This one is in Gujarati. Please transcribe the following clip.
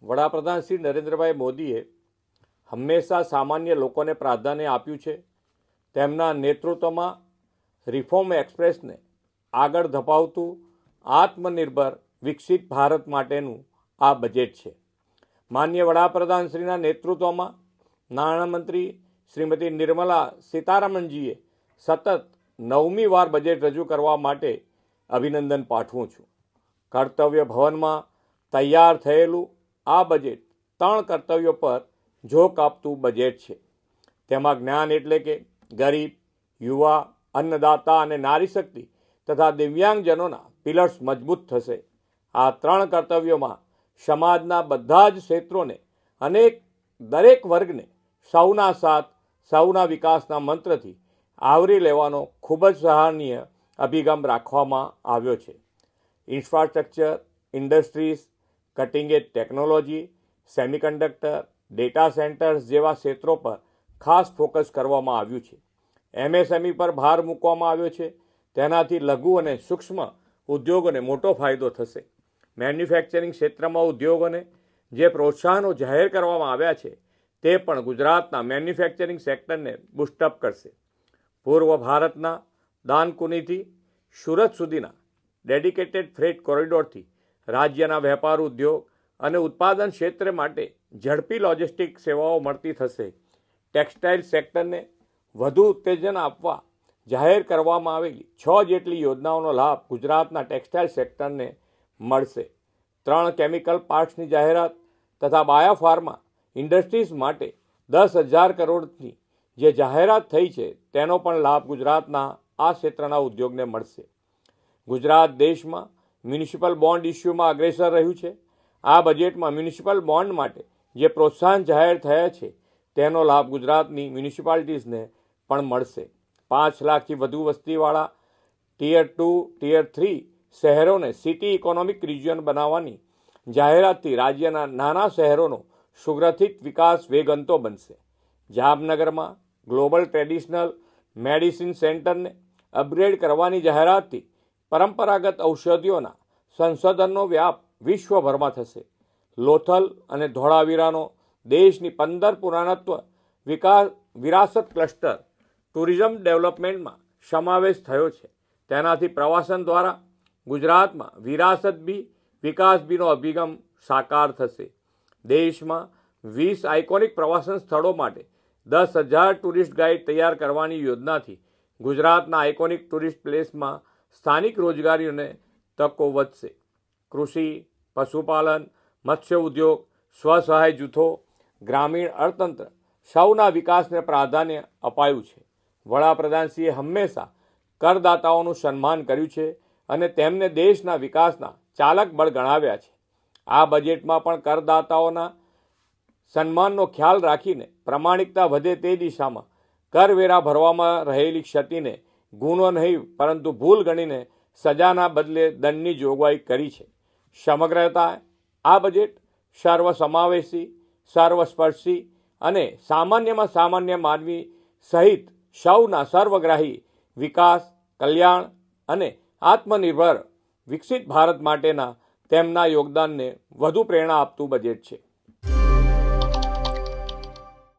વડાપ્રધાન શ્રી નરેન્દ્રભાઈ મોદીએ હંમેશા સામાન્ય લોકોને પ્રાધાન્ય આપ્યું છે. તેમના નેતૃત્વમાં રિફોર્મ એક્સપ્રેસને આગળ ધપાવતું આત્મનિર્ભર વિકસિત ભારત માટેનું આ બજેટ છે. માન્ય વડાપ્રધાન શ્રીના નેતૃત્વમાં નાણામંત્રી શ્રીમતી નિર્મલા સીતારામનજીએ સતત 9મી વાર બજેટ રજૂ કરવા માટે અભિનંદન પાઠવું છું. કર્તવ્ય ભવનમાં તૈયાર થયેલું આ બજેટ 3 કર્તવ્યો પર ઝોક આપતું બજેટ છે. તેમાં જ્ઞાન એટલે કે ગરીબ, યુવા, અન્નદાતા અને નારી શક્તિ તથા દિવ્યાંગજનોના પિલર્સ મજબૂત થશે. આ 3 કર્તવ્યોમાં સમાજના બધા જ ક્ષેત્રોને અને દરેક વર્ગને સૌના સાથ, સૌના વિકાસના મંત્રથી આવરી લેવાનો ખૂબ જ સરાહનીય અભિગમ રાખવામાં આવ્યો છે. ઇન્ફ્રાસ્ટ્રક્ચર, ઇન્ડસ્ટ્રીઝ, કટિંગ એજ ટેકનોલોજી, સેમિકન્ડક્ટર, ડેટા સેન્ટર્સ જેવા ક્ષેત્રો પર ખાસ ફોકસ કરવામાં આવ્યું છે. એમએસએમઈ પર ભાર મૂકવામાં આવ્યો છે. તેનાથી લઘુ અને સૂક્ષ્મ ઉદ્યોગોને મોટો ફાયદો થશે. મેન્યુફેક્ચરિંગ ક્ષેત્રમાં ઉદ્યોગોને જે પ્રોત્સાહનો જાહેર કરવામાં આવ્યા છે તે પણ ગુજરાતના મેન્યુફેક્ચરિંગ સેક્ટરને બૂસ્ટઅપ કરશે. પૂર્વ ભારતના દાનકુનીથી સુરત સુધીના ડેડિકેટેડ ફ્રેટ કોરિડોરથી રાજ્યના વેપાર ઉદ્યોગ અને ઉત્પાદન ક્ષેત્ર માટે ઝડપી લોજિસ્ટિક સેવાઓ મળતી થશે. ટેક્સટાઇલ સેક્ટરને વધુ ઉત્તેજન આપવા જાહેર કરવામાં આવેલી 6 જેટલી યોજનાઓનો લાભ ગુજરાતના ટેક્સટાઇલ સેક્ટરને મળશે. 3 કેમિકલ પાર્ક્સની જાહેરાત તથા બાયોફાર્મા ઇન્ડસ્ટ્રીઝ માટે 10,000 કરોડની જે જાહેરાત થઈ છે તેનો પણ લાભ ગુજરાતના આ ક્ષેત્રના ઉદ્યોગને મળશે. ગુજરાત દેશમાં મ્યુનિસિપલ બોન્ડ ઇસ્યુમાં અગ્રેસર રહ્યું છે. આ બજેટમાં મ્યુનિસિપલ બોન્ડ માટે જે પ્રોત્સાહન જાહેર થયા છે તેનો લાભ ગુજરાતની મ્યુનિસિપાલિટીઝને પણ મળશે. 5 લાખથી વધુ વસ્તીવાળા ટિયર 2, ટિયર 3 શહેરોને સિટી ઇકોનોમિક રિજિયન બનાવવાની જાહેરાતથી રાજ્યના નાના શહેરોનો સુગ્રથિત વિકાસ વેગવંતો બનશે. જામનગરમાં ગ્લોબલ ટ્રેડિશનલ મેડિસિન સેન્ટરને અપગ્રેડ કરવાની જાહેરાતથી પરંપરાગત ઔષધિઓના સંશોધનનો વ્યાપ વિશ્વભરમાં થશે. લોથલ અને ધોળાવીરાનો દેશની 15 પુરાતત્વ વિરાસત ક્લસ્ટર ટુરિઝમ ડેવલપમેન્ટમાં સમાવેશ થયો છે. તેનાથી પ્રવાસન દ્વારા ગુજરાતમાં વિરાસત બી, વિકાસ બીનો અભિગમ સાકાર થશે. દેશમાં 20 આઇકોનિક પ્રવાસન સ્થળો માટે 10,000 ટુરિસ્ટ ગાઈડ તૈયાર કરવાની યોજનાથી ગુજરાતના આઇકોનિક ટુરિસ્ટ પ્લેસમાં સ્થાનિક રોજગારીઓને તકો વધશે. કૃષિ, પશુપાલન, મત્સ્ય ઉદ્યોગ, સ્વસહાય જૂથો, ગ્રામીણ અર્થતંત્ર સૌના વિકાસને પ્રાધાન્ય અપાયું છે. વડાપ્રધાનશ્રીએ હંમેશા કરદાતાઓનું સન્માન કર્યું છે અને તેમને દેશના વિકાસના ચાલક બળ ગણાવ્યા છે. આ બજેટમાં પણ કરદાતાઓના સન્માનનો ખ્યાલ રાખીને પ્રમાણિકતા વધે તે દિશામાં કરવેરા ભરવામાં રહેલી ક્ષતિને ગુનો નહીં પરંતુ ભૂલ ગણીને સજાના બદલે દંડની જોગવાઈ કરી છે. સમગ્રતા આ બજેટ સર્વસમાવેશી, સર્વસ્પર્શી અને સામાન્યમાં સામાન્ય માનવી સહિત સૌના સર્વગ્રાહી વિકાસ, કલ્યાણ અને આત્મનિર્ભર વિકસિત ભારત માટેના તેમના યોગદાનને વધુ પ્રેરણા આપતું બજેટ છે.